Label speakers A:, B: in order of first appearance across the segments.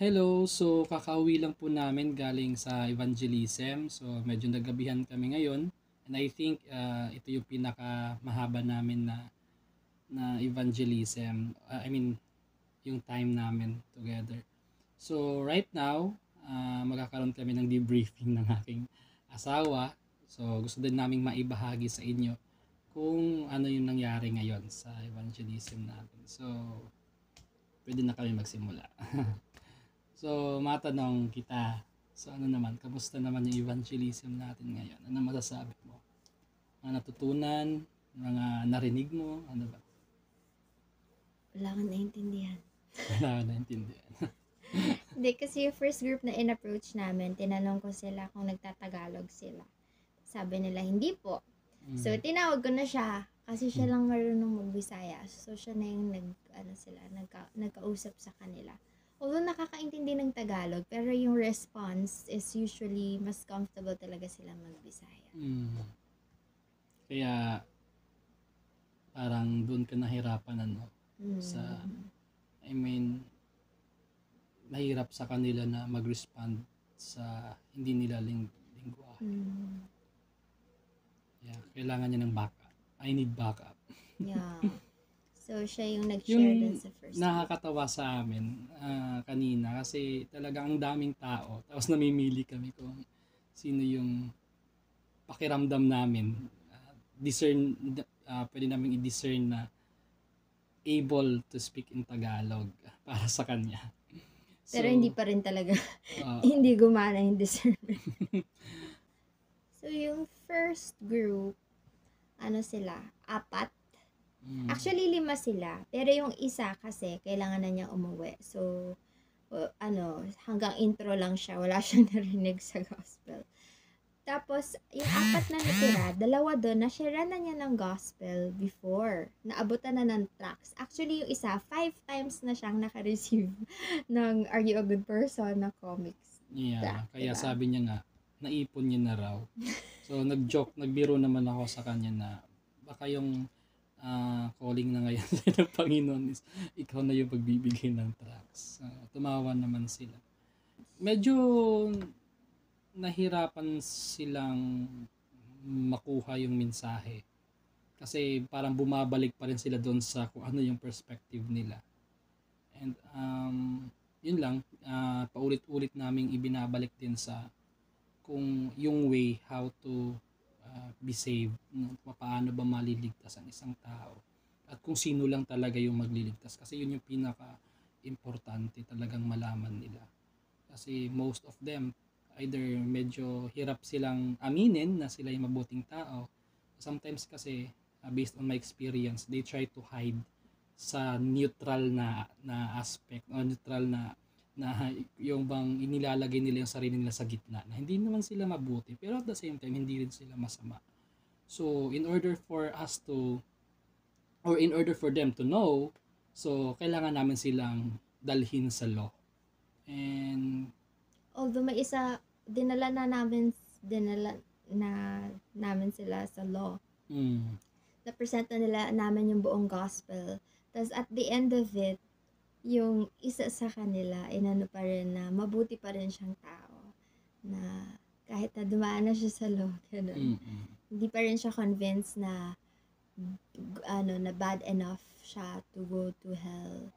A: Hello, so kakauwi lang po namin galing sa evangelism. So medyo nagabihan kami ngayon. And I think ito yung pinaka mahaba namin na evangelism. I mean, yung time namin together. So right now, magkakaroon kami ng debriefing ng aking asawa. So gusto din naming maibahagi sa inyo kung ano yung nangyari ngayon sa evangelism natin. So pwede na kami magsimula. So, matanong kita. So, ano naman, kamusta naman yung evangelism natin ngayon? Ano masasabi mo? Mga natutunan, mga narinig mo, ano ba?
B: Wala kang naintindihan.
A: Wala ka naintindihan.
B: Hindi, kasi yung first group na in-approach namin, tinanong ko sila kung nagtatagalog sila. Sabi nila, hindi po. So, tinawag ko na siya kasi siya lang marunong magbisaya. So, siya na yung nagkausap sa kanila. Although nakakaintindi ng Tagalog, pero yung response is usually mas comfortable talaga sila magbisaya.
A: Kaya, parang doon ka nahirapan, ano? Sa, I mean, nahirap sa kanila na mag-respond sa hindi nila lingwahe. Yeah, kailangan niya ng backup. I need backup.
B: Yeah. So, siya yung nag-share dun sa first group.
A: Nakakatawa sa amin kanina kasi talagang ang daming tao. Tapos namimili kami kung sino yung pakiramdam namin. Pwede namin i-discern na able to speak in Tagalog para sa kanya.
B: Pero hindi pa rin talaga, hindi gumana yung discernment. So, yung first group, ano sila, 4. Actually, 5 sila. Pero yung isa kasi, kailangan na niya umuwi. So, hanggang intro lang siya. Wala siyang narinig sa gospel. Tapos, yung 4 na natira, 2 doon, na-share na niya ng gospel before. Naabutan na ng tracks. Actually, yung isa, 5 times na siyang naka-receive ng Are You a Good Person na comics.
A: Yeah, kaya
B: diba?
A: sabi niya nga, naipon niya na raw. So, nagbiro naman ako sa kanya na baka yung calling na ngayon ng Panginoon is ikaw na yung pagbibigay ng tracks. Tumawa naman sila. Medyo nahirapan silang makuha yung mensahe. Kasi parang bumabalik pa rin sila doon sa kung ano yung perspective nila. And yun lang, paulit-ulit naming ibinabalik din sa kung yung way how to be saved, no? Paano ba maliligtas ang isang tao at kung sino lang talaga yung magliligtas kasi yun yung pinaka importante talagang malaman nila kasi most of them either medyo hirap silang aminin na sila yung mabuting tao. Sometimes kasi based on my experience, they try to hide sa neutral na aspect o neutral na yung bang inilalagay nila yung sarili nila sa gitna na hindi naman sila mabuti pero at the same time hindi rin sila masama. So in order for us to or in order for them to know, so kailangan namin silang dalhin sa law. And
B: although may isa, dinala na namin sila sa law. Na-present na nila namin yung buong gospel. Tapos at the end of it, yung isa sa kanila, inano pa rin na mabuti pa rin siyang tao. Na kahit na dumaan na siya sa law, ganun. Hindi pa rin siya convinced na na bad enough siya to go to hell.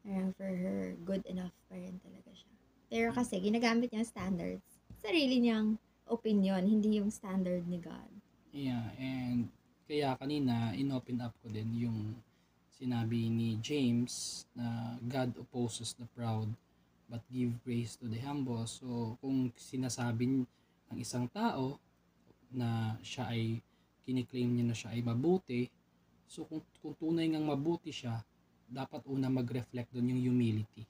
B: Parang for her, good enough pa rin talaga siya. Pero kasi, ginagamit niya standards. Sarili niyang opinion, hindi yung standard ni God.
A: Yeah, and kaya kanina, in-open up ko din yung sinabi ni James na God opposes the proud but give grace to the humble. So, kung sinasabi ng isang tao na siya ay kiniklaim niya na siya ay mabuti, so kung tunay ngang mabuti siya, dapat una mag-reflect doon yung humility.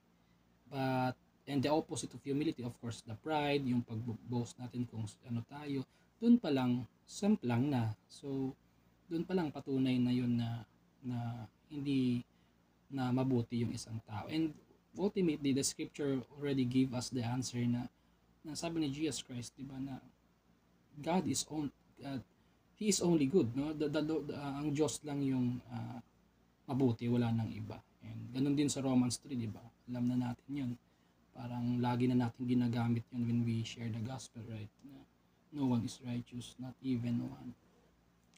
A: But, and the opposite of humility, of course, the pride, yung pag-boast natin kung ano tayo, doon pa lang, lang na. So, doon pa lang patunay na yun na hindi na mabuti yung isang tao. And ultimately, the scripture already gave us the answer na sabi ni Jesus Christ, di ba, na God is He is only good, no? Ang Diyos lang yung mabuti, wala nang iba. And ganun din sa Romans 3, di ba? Alam na natin yun. Parang lagi na natin ginagamit yun when we share the gospel, right? No one is righteous, not even one.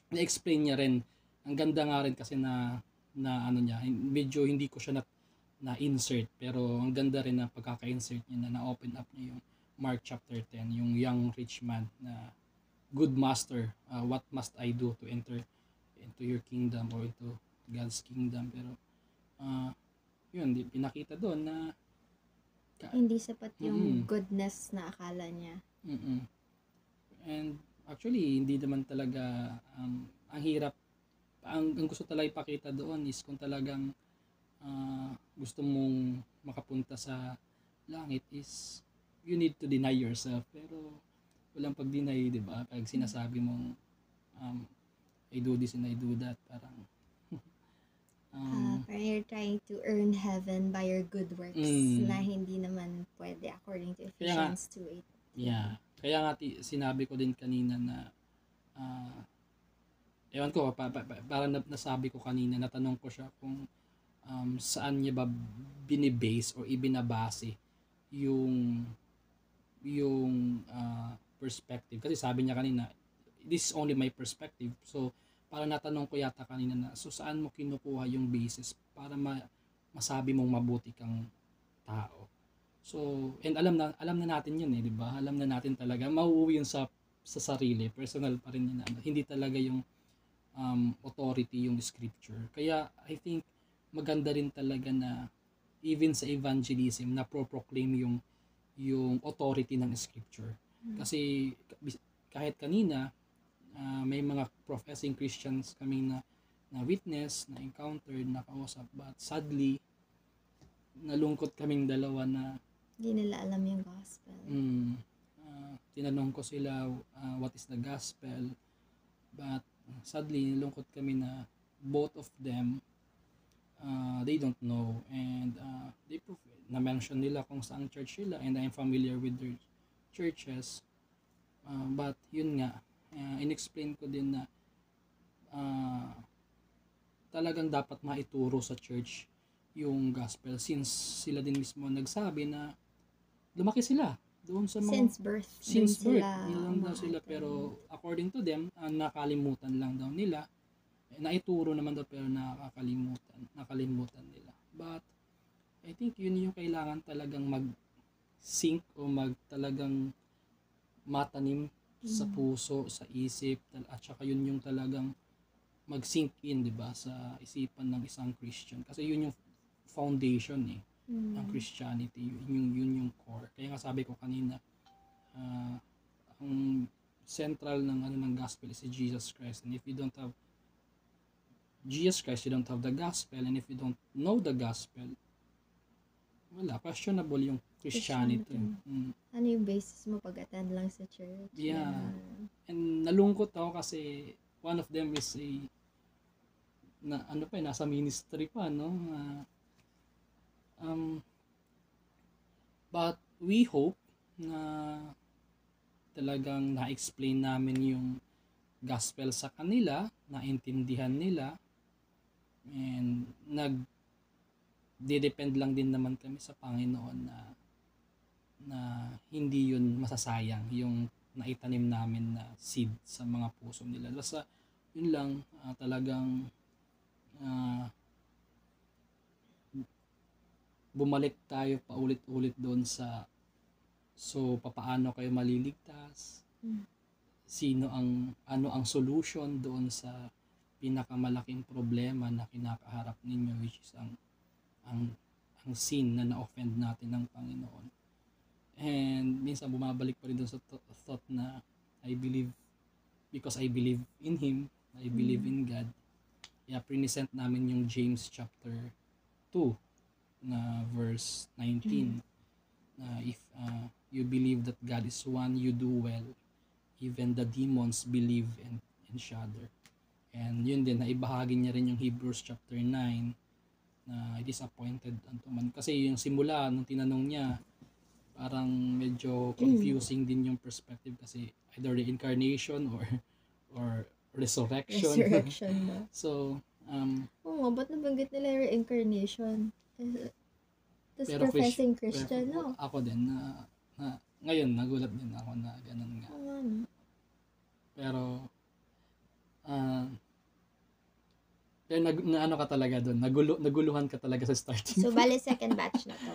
A: Na-explain niya rin, ang ganda nga rin kasi na ano niya, medyo hindi ko siya na-insert, pero ang ganda rin na pagkaka-insert niya na na-open up niya yung Mark chapter 10, yung young rich man na good master, what must I do to enter into your kingdom or into God's kingdom. Pero yun, pinakita doon na
B: hindi sapat yung goodness na akala niya.
A: And actually, hindi naman talaga ang hirap. Ang gusto talaga ipakita doon is kung talagang gusto mong makapunta sa langit is you need to deny yourself. Pero walang pag-deny, di ba? Pag sinasabi mong I do this and I do that, parang
B: parang you're trying to earn heaven by your good works na hindi naman pwede according to Ephesians 2:8.
A: Yeah. Kaya nga sinabi ko din kanina na ewan ko, parang nasabi ko kanina, natanong ko siya kung saan niya ba binibase o ibinabase yung perspective. Kasi sabi niya kanina, this is only my perspective. So, parang natanong ko yata kanina na, so saan mo kinukuha yung basis para masabi mong mabuti kang tao? So, and alam na natin yun di ba? Alam na natin talaga, mauuwi yun sa sarili, personal pa rin yun. Hindi talaga yung authority yung scripture. Kaya, I think, maganda rin talaga na even sa evangelism, na pro-proclaim yung authority ng scripture. Kasi kahit kanina, may mga professing Christians kami na witness, na encountered, na kausap, but sadly, nalungkot kaming dalawa na
B: hindi nila alam yung gospel.
A: Tinanong ko sila, what is the gospel? But sadly, nalungkot kami na both of them, they don't know. And na-mention nila kung saan church nila, and I'm familiar with their churches. But yun nga, in-explain ko din na talagang dapat maituro sa church yung gospel, since sila din mismo nagsabi na lumaki sila doon sa mga since birth nilang daw sila, pero according to them, nakalimutan lang daw nila. Naituro naman daw pero nakalimutan nila. But I think yun yung kailangan talagang mag-sink o talagang matanim sa puso, sa isip, at saka yun yung talagang mag-sink in, di ba, sa isipan ng isang Christian. Kasi yun yung foundation ng Christianity, yun yung core. Kaya nga sabi ko kanina, ang central ng gospel is si Jesus Christ. And if you don't have Jesus Christ, you don't have the gospel. And if you don't know the gospel, wala, questionable yung Christianity.
B: Ano yung basis mo pag-attend lang sa church?
A: Yeah. And nalungkot ako kasi one of them is nasa ministry pa, no? But we hope na talagang na-explain namin yung gospel sa kanila, naintindihan nila, and nag-depend lang din naman kami sa Panginoon na hindi yun masasayang yung naitanim namin na seed sa mga puso nila. Basta yun lang, talagang bumalik tayo paulit-ulit doon sa papaano kayo maliligtas, ano ang solution doon sa pinakamalaking problema na kinakaharap ninyo, which is ang sin na na-offend natin ng Panginoon. And minsan bumabalik pa rin doon sa thought na I believe because I believe in Him, I believe in God. Kaya present namin yung James chapter 2 na verse 19. If you believe that God is one, you do well. Even the demons believe and shudder. And yun din, naibahagi niya rin yung Hebrews chapter 9 na it is appointed unto man. Kasi yung simula, nung tinanong niya, parang medyo confusing din yung perspective kasi either reincarnation or resurrection. So,
B: ba't nabanggit nila yung reincarnation? Tapos
A: Pero
B: professing Christian, no?
A: ako din na ngayon nagulat din ako na ganun nga. Pero pero ano ka talaga doon, naguluhan ka talaga sa starting.
B: So, bali second batch na to.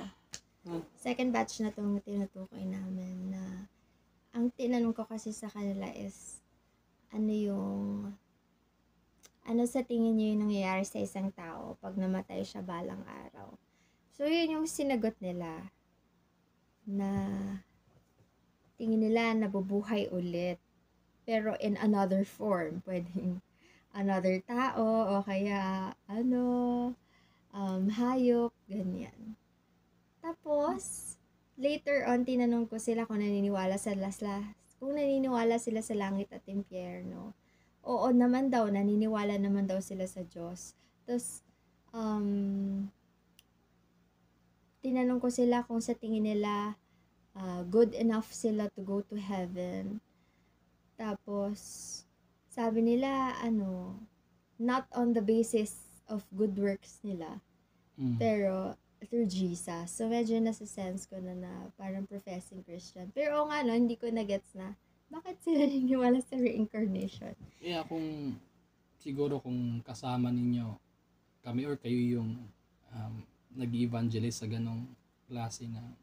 B: Second batch na tong tinutukoy namin na ang tinanong ko kasi sa kanila is ano sa tingin niyo yung nangyayari sa isang tao pag namatay siya balang araw. So, yun yung sinagot nila na tingin nila nabubuhay ulit. Pero in another form. Pwedeng another tao o kaya hayop, ganyan. Tapos, later on, tinanong ko sila kung naniniwala sila sa langit at impyerno. Oo naman daw, naniniwala naman daw sila sa Diyos. Tapos, tinanong ko sila kung sa tingin nila good enough sila to go to heaven. Tapos, sabi nila, not on the basis of good works nila, pero through Jesus. So, medyo nasa sense ko na parang professing Christian. Pero nga, hindi ko na-gets na bakit sila niniwala sa reincarnation.
A: Yeah, siguro kung kasama ninyo kami or kayo yung nag-evangelize sa ganong klase na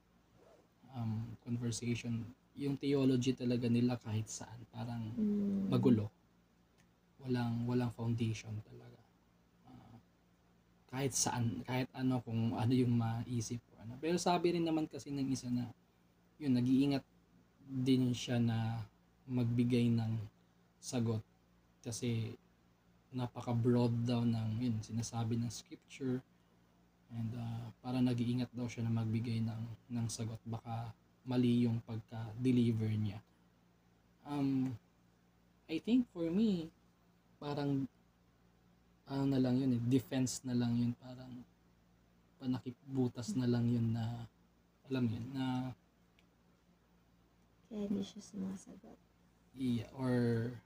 A: conversation, yung theology talaga nila kahit saan parang magulo, walang foundation talaga, kahit saan, kahit kung ano yung maisip o ano. Pero sabi rin naman kasi ng isa na yun, nag-iingat din siya na magbigay ng sagot kasi napaka-broad daw ng yun sinasabi ng scripture, and para nag-iingat daw siya na magbigay ng sagot, baka mali yung pagka-deliver niya. I think for me parang na lang yun defense na lang yun, parang panakipbutas na lang yun na alam yun na
B: kaya hindi siya sumasagot.
A: Yeah, or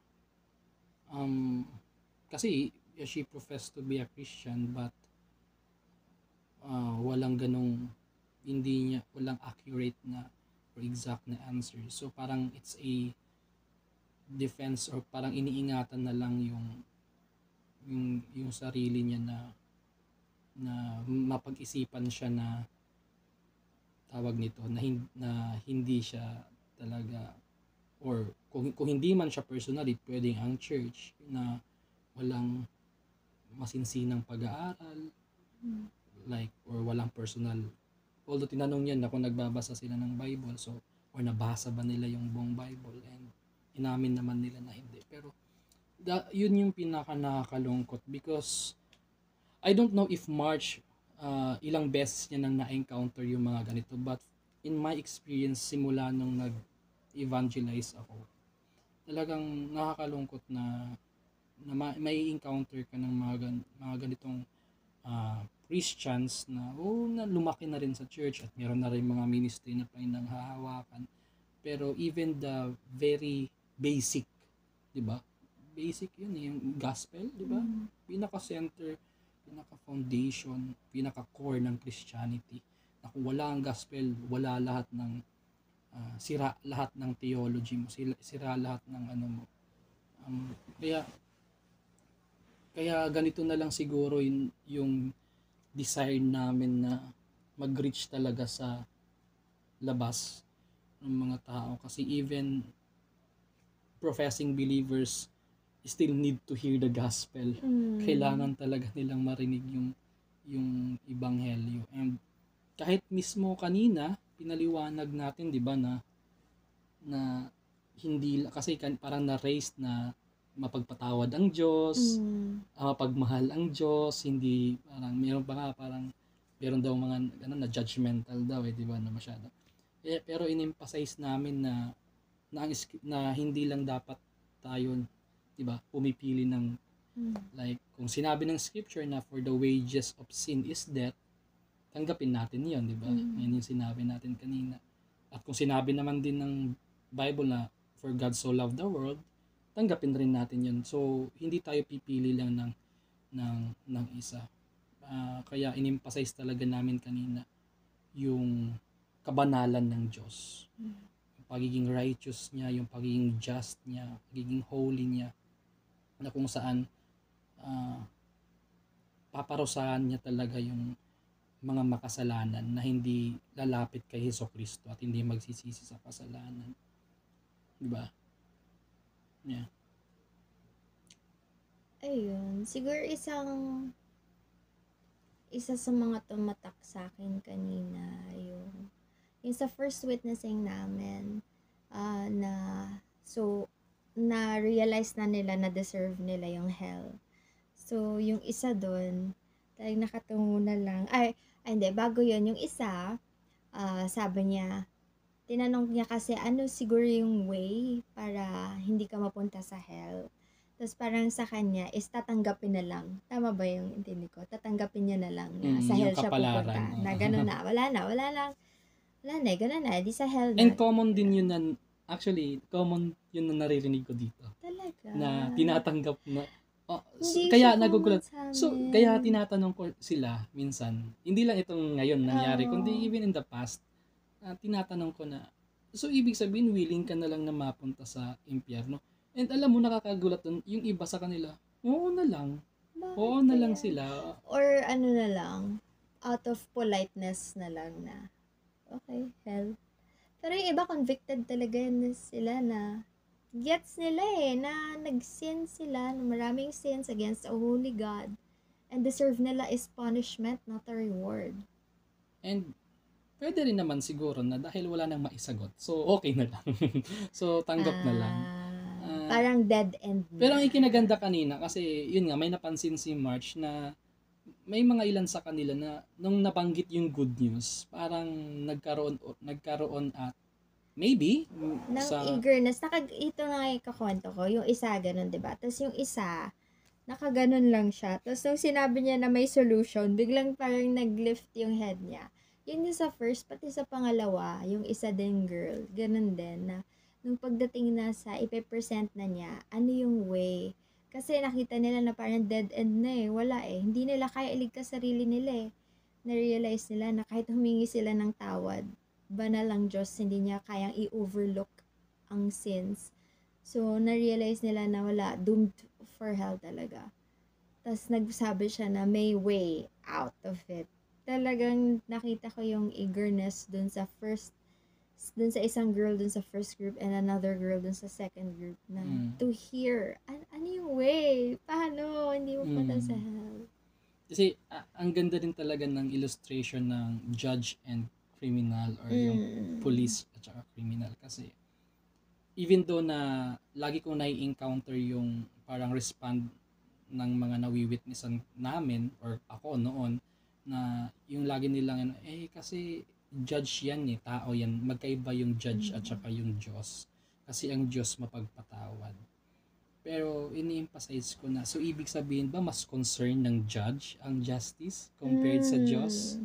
A: kasi she professed to be a Christian but walang walang accurate na or exact na answer. So parang it's a defense or parang iniingatan na lang yung sarili niya na mapag-isipan siya na tawag nito na hindi siya talaga, or kung hindi man siya personally, pwedeng ang church na walang masinsinang pag-aaral, like, or walang personal. Although tinanong niya na kung nagbabasa sila ng Bible, so or nabasa ba nila yung buong Bible, and inamin naman nila na hindi. Pero yun yung pinaka nakakalungkot because I don't know if March ilang beses niya nang na-encounter yung mga ganito, but in my experience simula nung nag-evangelize ako, talagang nakakalungkot na may encounter ka ng mga ganitong Christians na lumaki na rin sa church at meron na rin mga ministry na pinanghahawakan, pero even the very basic, 'di ba? Basic 'yun, yung gospel, 'di ba? Pinaka-center, pinaka-foundation, pinaka-core ng Christianity. Na kung wala ang gospel, wala lahat ng sira lahat ng theology mo, sira lahat ng ano mo. Kaya ganito na lang siguro yung desire namin na mag-reach talaga sa labas ng mga tao, kasi even professing believers still need to hear the gospel. Kailangan talaga nilang marinig yung ebanghelyo. And kahit mismo kanina pinaliwanag natin, 'di ba, na hindi kasi parang na-raised na mapagpatawad ang Diyos, mapagmahal ang Diyos, hindi parang meron daw mga na judgmental daw, 'di ba, na masyado. Pero in-emphasize namin na hindi lang dapat tayo, 'di ba, pumipili ng like kung sinabi ng scripture na for the wages of sin is death, tanggapin natin 'yon, 'di ba? Yan yung sinabi natin kanina. At kung sinabi naman din ng Bible na for God so loved the world, tanggapin rin natin 'yon. So hindi tayo pipili lang ng isa. Kaya in-emphasize talaga namin kanina yung kabanalan ng Diyos. Yung pagiging righteous niya, yung pagiging just niya, pagiging holy niya, na kung saan paparusahan niya talaga yung mga makasalanan na hindi lalapit kay Hesukristo at hindi magsisisi sa kasalanan. Diba? Yeah.
B: Ayun. Siguro isa sa mga tumatak sa akin kanina, yung sa first witnessing namin, na-realize na nila na deserve nila yung hell. So, yung isa doon, talagang nakatungo na lang. Hindi, bago yun, yung isa, sabi niya, tinanong niya kasi ano siguro yung way para hindi ka mapunta sa hell. Tapos parang sa kanya is tatanggapin na lang. Tama ba yung intindi ko? Tatanggapin niya na lang na sa hell siya pupunta. Na gano'n na. Wala na, gano'n na. Di sa hell na.
A: And common din yun na, actually, common yun na naririnig ko dito.
B: Talaga?
A: Na tinatanggap na, kaya nagugulat. So, kaya tinatanong ko sila minsan, hindi lang itong ngayon nangyari, kundi even in the past, tinatanong ko na, so ibig sabihin, willing ka na lang na mapunta sa impyerno. And alam mo, nakakagulat dun, yung iba sa kanila, oo na lang. Oo na lang sila.
B: Or ano na lang, out of politeness na lang na, okay, hell. Pero yung iba, convicted talaga yun sila na, gets nila na nag-sin sila, na maraming sins against a holy God, and deserve nila is punishment, not a reward.
A: And, pwede rin naman siguro na dahil wala nang maisagot, so okay na lang. So, tanggap na lang.
B: Parang dead end na.
A: Pero ang ikinaganda kanina, kasi yun nga, may napansin si March na may mga ilan sa kanila na nung nabanggit yung good news, parang nagkaroon at maybe
B: ng eagerness. Ito na yung kakwento ko, yung isa ganun, diba? Tapos yung isa, nakaganon lang siya. Tapos nung sinabi niya na may solution, biglang parang nag-lift yung head niya. Yun yung sa first, pati sa pangalawa, yung isa din girl, ganun din na nung pagdating na sa ipe-present na niya, ano yung way? Kasi nakita nila na parang dead end na wala hindi nila kaya iligtas sarili nila Na-realize nila na kahit humingi sila ng tawad, banal lang Diyos, hindi niya kayang i-overlook ang sins. So, na-realize nila na wala, doomed for hell talaga. Tapos nagsabi siya na may way out of it. Talagang nakita ko yung eagerness dun sa isang girl dun sa first group and another girl dun sa second group na to hear, ano yung way? Paano? Hindi mo punta sa hell.
A: Kasi, ang ganda din talaga ng illustration ng judge and criminal or yung police at saka criminal. Kasi, even though na lagi kong nai-encounter yung parang respond ng mga nawi-witnessan namin or ako noon, na yung lagi nilang, kasi judge yan tao yan. Magkaiba yung judge at saka yung Diyos. Kasi ang Diyos mapagpatawad. Pero ini-emphasize ko na, so ibig sabihin ba mas concern ng judge ang justice compared sa Diyos?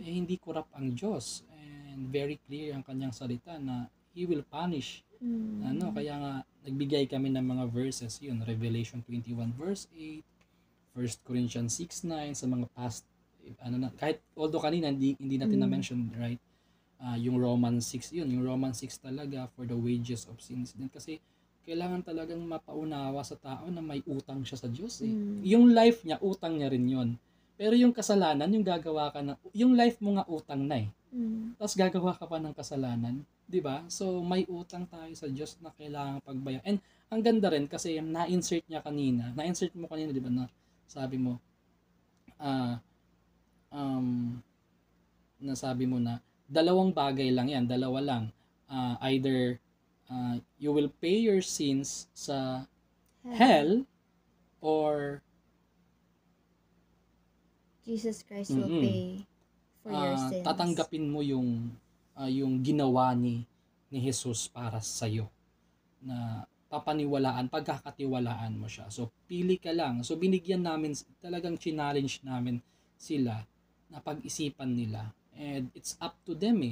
A: Hindi corrupt ang Diyos. And very clear ang kanyang salita na He will punish. Kaya nga nagbigay kami ng mga verses, yun, Revelation 21 verse 8, 1 Corinthians 6:9 sa mga past kahit although kanina hindi natin na-mention, right? Yung Romans 6, yun, yung Romans 6 talaga, for the wages of sins din, kasi kailangan talagang mapaunawa sa tao na may utang siya sa Diyos Yung life niya, utang niya rin yun. Pero yung kasalanan, yung gagawa ka na, yung life mo nga utang na tapos gagawa ka pa ng kasalanan, 'di ba? So may utang tayo sa Diyos na kailangan pagbayaran. And ang ganda rin kasi na-insert mo kanina, 'di ba, na sabi mo nasabi mo na dalawang bagay lang yan, dalawa lang. Either you will pay your sins sa hell or
B: Jesus Christ will pay for your sins.
A: Tatanggapin mo yung ginawa ni Jesus para sa iyo, na pagkakatiwalaan mo siya. So pili ka lang. So binigyan namin, talagang challenge namin sila na pag-isipan nila, and it's up to them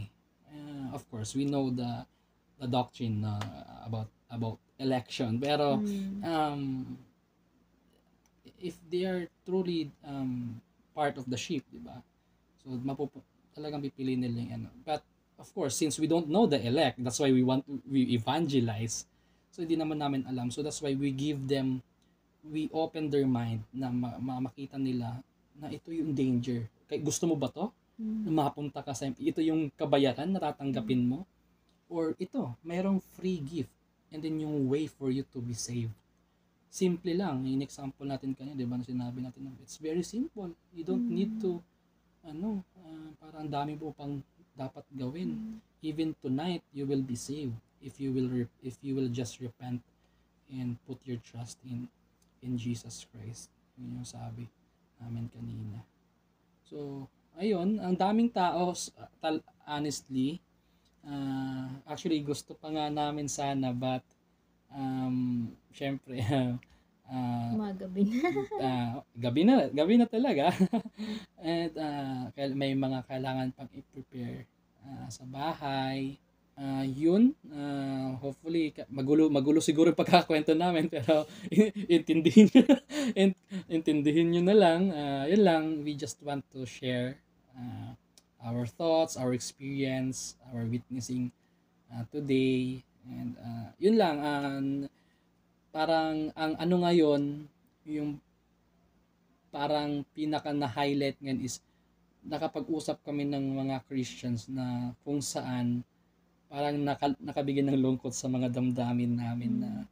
A: of course we know the doctrine about election, pero if they are truly part of the sheep, di ba, so talagang pipiliin nila yung ano. But of course, since we don't know the elect, that's why we evangelize. So hindi naman namin alam. So that's why we open their mind na makita nila na ito yung danger. Kaya gusto mo ba to? Na mapunta ka sa ito yung kabayaran na tatanggapin mo? Or ito, mayroong free gift and then yung way for you to be saved. Simple lang. Yung example natin kanina, di ba, na sinabi natin, it's very simple. You don't need to, parang dami po pang dapat gawin. Even tonight, you will be saved if you will just repent and put your trust in Jesus Christ. Yun yung sabi namin kanina. So, ayun, ang daming tao, honestly, actually gusto pa nga namin sana, but syempre
B: gabi na.
A: gabi na talaga. And may mga kailangan pang i-prepare sa bahay. Yun, hopefully magulo siguro yung pagkakakwento namin, pero intindihin nyo na lang. Yun lang, we just want to share our thoughts, our experience, our witnessing today. And yun lang, parang ang ano ngayon, yung parang pinaka na-highlight ngayon is nakapag-usap kami ng mga Christians na kung saan parang nakabigyan ng lungkot sa mga damdamin namin na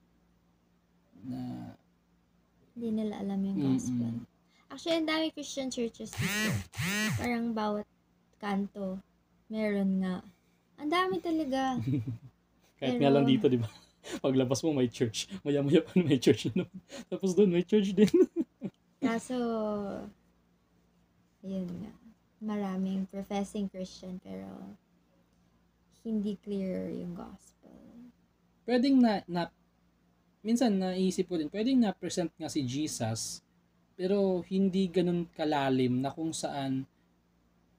B: hindi nila alam yung gospel. Actually, ang dami Christian churches dito. Parang bawat kanto, meron nga. Ang dami talaga.
A: Kahit nga lang dito, di ba? Paglabas mo may church. Maya-maya pa may church na naman. Tapos doon may church din.
B: Kaso, yun nga. Maraming professing Christian pero hindi clear yung gospel.
A: Pwedeng minsan naisip ko din, pwedeng na-present nga si Jesus, pero hindi ganun kalalim na kung saan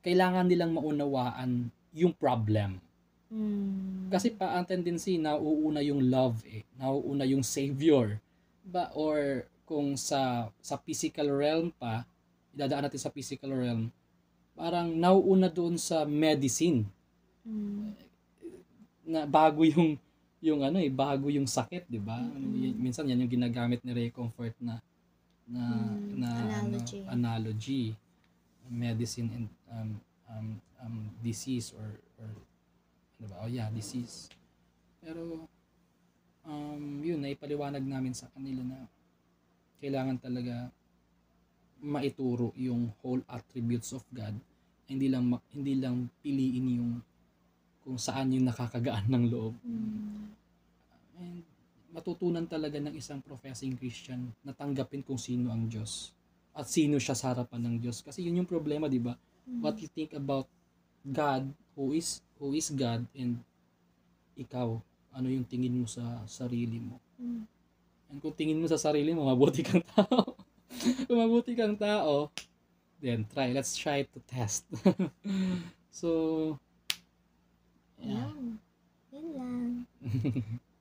A: kailangan nilang maunawaan yung problem. Kasi ang tendency, nauuna yung love nauuna yung savior. Or kung sa physical realm pa, idadaan natin sa physical realm, parang nauuna doon sa medicine. Na bago bago yung sakit, 'di ba? Minsan yan yung ginagamit ni Ray Comfort na analogy, medicine and disease or diba? Disease. Pero yun, naipaliwanag namin sa kanila na kailangan talaga maituro yung whole attributes of God. Hindi lang piliin yung kung saan yung nakakagaan ng loob. And matutunan talaga ng isang professing Christian na tanggapin kung sino ang Diyos at sino siya sa harapan ng Diyos. Kasi yun yung problema, di ba? What you think about God, who is God, and ikaw, ano yung tingin mo sa sarili mo. And kung tingin mo sa sarili mo, mabuti kang tao. Kung mabuti kang tao, then let's try to test. So, yeah.
B: Yun lang.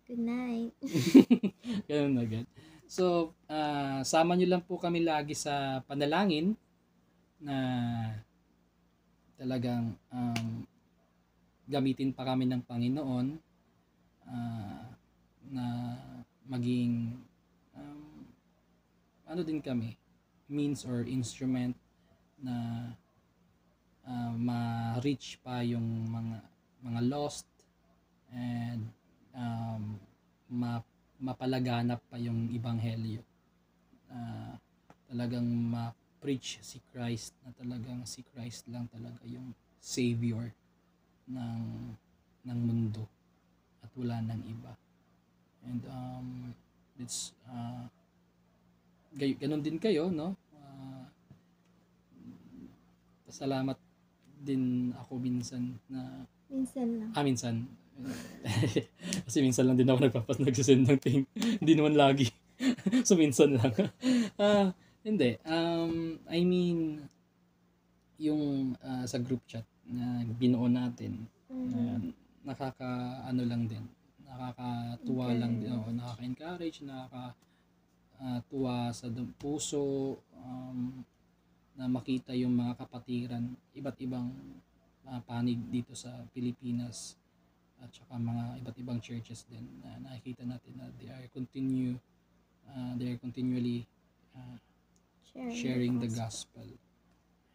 B: Good night.
A: Ganun na agad. So, sama nyo lang po kami lagi sa panalangin na talagang gamitin pa kami ng Panginoon na maging ano din kami, means or instrument na ma-reach pa yung mga lost and mapalaganap pa yung ebanghelyo. Talagang ma-preach si Christ, na talagang si Christ lang talaga yung savior ng mundo at wala nang iba. And it's ganun din kayo, no? Salamat din ako minsan na minsan kasi minsan lang din ako nagsisend ng thing. Hindi naman lagi. So minsan lang. Hindi. I mean yung sa group chat na binuo natin, nakakaano lang din. Nakakatuwa lang din. Nakaka-encourage, nakakatuwa sa puso, na makita yung mga kapatiran, iba't ibang panig dito sa Pilipinas at saka mga iba't ibang churches din na nakikita natin na they are continually sharing the gospel.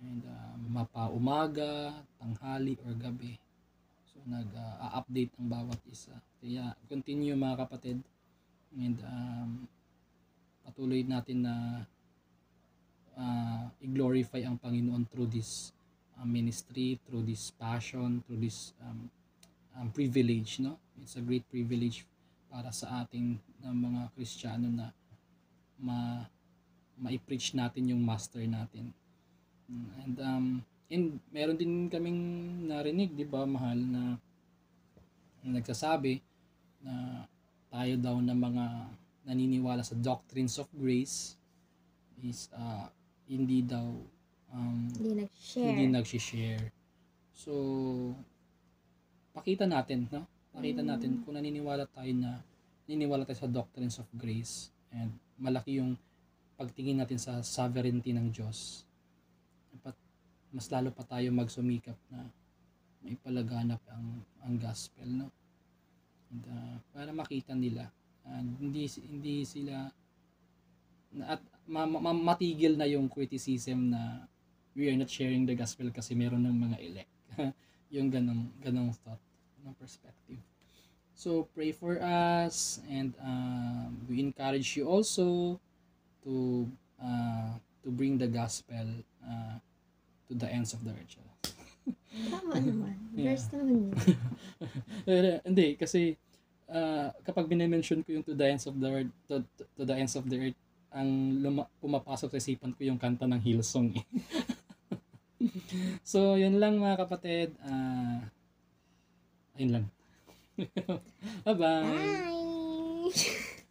A: And mapa-umaga, tanghali, or gabi. So nag-update ang bawat isa. Kaya continue mga kapatid. And patuloy natin na i-glorify ang Panginoon through this ministry, through this passion, through this privilege, no? It's a great privilege para sa ating mga Kristiyano na ma-preach natin yung master natin. And meron din kaming narinig, di ba, mahal, na nagsasabi na tayo daw na mga naniniwala sa doctrines of grace is hindi daw hindi nag-share. So pakita natin, no? Pakita natin kung naniniwala tayo sa doctrines of grace, and malaki yung pagtingin natin sa sovereignty ng Diyos. Dapat mas lalo pa tayo magsumikap na maipalaganap ang gospel, no? And, para makita nila, hindi sila at matigil na yung criticism na we are not sharing the gospel kasi meron ng mga elect. Yung ganong thought, ganong perspective. So pray for us, and we encourage you also to bring the gospel to the ends of the earth.
B: Tama naman. Verse naman yun.
A: Hindi, kasi kapag binimension ko yung to the ends of the earth, to the ends of the earth, ang pumapasok sa isipan ko yung kanta ng Hillsong. So, yun lang mga kapatid. Ayun lang. Bye-bye!
B: Bye!